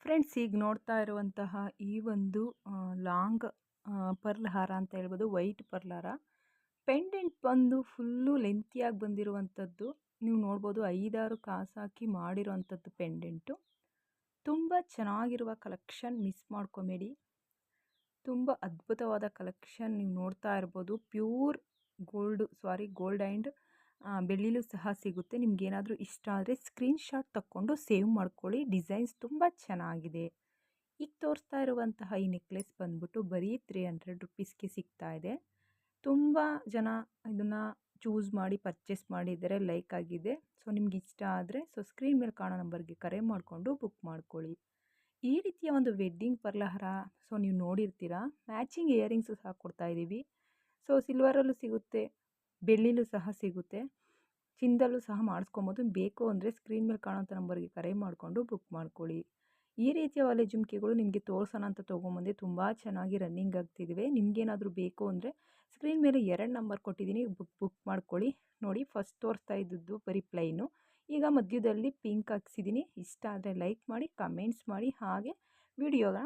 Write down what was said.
Friends, ಈಗ ನೋಡ್ತಾ ಇರುವಂತಹ ಈ ಒಂದು ಲಾಂಗ್ ಪರ್ಲ್ ಹಾರ ಅಂತ ಹೇಳ್ಬೋದು. ವೈಟ್ ಪರ್ಲ್ ಹಾರ ಪೆಂಡೆಂಟ್ ಬಂದು ಫುಲ್ಲು ಲೆಂತಿಯಾಗಿ ಬಂದಿರುವಂಥದ್ದು. ನೀವು ನೋಡ್ಬೋದು 5-6 ಕಾಸು ಹಾಕಿ ಮಾಡಿರುವಂಥದ್ದು ಪೆಂಡೆಂಟು. ತುಂಬ ಚೆನ್ನಾಗಿರುವ ಕಲೆಕ್ಷನ್, ಮಿಸ್ ಮಾಡ್ಕೊಬೇಡಿ. ತುಂಬ ಅದ್ಭುತವಾದ ಕಲೆಕ್ಷನ್ ನೀವು ನೋಡ್ತಾ ಇರ್ಬೋದು. ಪ್ಯೂರ್ ಗೋಲ್ಡ್ ಆ್ಯಂಡ್ ಬೆಳ್ಳಿಲೂ ಸಹ ಸಿಗುತ್ತೆ. ನಿಮ್ಗೇನಾದರೂ ಇಷ್ಟ ಆದರೆ ಸ್ಕ್ರೀನ್ಶಾಟ್ ತಕ್ಕೊಂಡು ಸೇವ್ ಮಾಡ್ಕೊಳ್ಳಿ. ಡಿಸೈನ್ಸ್ ತುಂಬ ಚೆನ್ನಾಗಿದೆ. ಈಗ ತೋರಿಸ್ತಾ ಇರುವಂತಹ ಈ ನೆಕ್ಲೆಸ್ ಬಂದ್ಬಿಟ್ಟು ಬರೀ 300 ರುಪೀಸ್ಗೆ ಸಿಗ್ತಾ ಇದೆ. ತುಂಬ ಜನ ಇದನ್ನು ಚೂಸ್ ಮಾಡಿ ಪರ್ಚೇಸ್ ಮಾಡಿದರೆ ಲೈಕ್ ಆಗಿದೆ. ಸೊ ನಿಮ್ಗೆ ಇಷ್ಟ ಆದರೆ ಸ್ಕ್ರೀನ್ ಮೇಲೆ ಕಾಣೋ ನಂಬರ್ಗೆ ಕರೆ ಮಾಡಿಕೊಂಡು ಬುಕ್ ಮಾಡ್ಕೊಳ್ಳಿ. ಈ ರೀತಿಯ ಒಂದು ವೆಡ್ಡಿಂಗ್ ಪರ್ಲಹಾರ ನೀವು ನೋಡಿರ್ತೀರಾ. ಮ್ಯಾಚಿಂಗ್ ಇಯರಿಂಗ್ಸು ಸಹ ಕೊಡ್ತಾ ಇದ್ದೀವಿ. ಸಿಲ್ವರಲ್ಲೂ ಸಿಗುತ್ತೆ, ಬೆಳ್ಳಿಲೂ ಸಹ ಸಿಗುತ್ತೆ, ಚಿನ್ನದಲ್ಲೂ ಸಹ ಮಾಡಿಸ್ಕೊಬೋದು. ಬೇಕು ಅಂದರೆ ಸ್ಕ್ರೀನ್ ಮೇಲೆ ಕಾಣೋಂಥ ನಂಬರ್ಗೆ ಕರೆ ಮಾಡಿಕೊಂಡು ಬುಕ್ ಮಾಡ್ಕೊಳ್ಳಿ. ಈ ರೀತಿಯ ಒಲೆ ಜುಮ್ಕಿಗಳು ನಿಮಗೆ ತೋರಿಸೋಣ ಅಂತ ತೊಗೊಂಬಂದೆ. ತುಂಬ ಚೆನ್ನಾಗಿ ರನ್ನಿಂಗ್ ಆಗ್ತಿದ್ದಾವೆ. ನಿಮಗೇನಾದರೂ ಬೇಕು ಅಂದರೆ ಸ್ಕ್ರೀನ್ ಮೇಲೆ 2 ನಂಬರ್ ಕೊಟ್ಟಿದ್ದೀನಿ, ಬುಕ್ ಮಾಡ್ಕೊಳ್ಳಿ. ನೋಡಿ, ಫಸ್ಟ್ ತೋರಿಸ್ತಾ ಇದ್ದದ್ದು ಬರೀ ಪ್ಲೈನು, ಈಗ ಮಧ್ಯದಲ್ಲಿ ಪಿಂಕ್ ಹಾಕ್ಸಿದ್ದೀನಿ. ಇಷ್ಟ ಆದರೆ ಲೈಕ್ ಮಾಡಿ, ಕಮೆಂಟ್ಸ್ ಮಾಡಿ, ಹಾಗೆ ವಿಡಿಯೋನ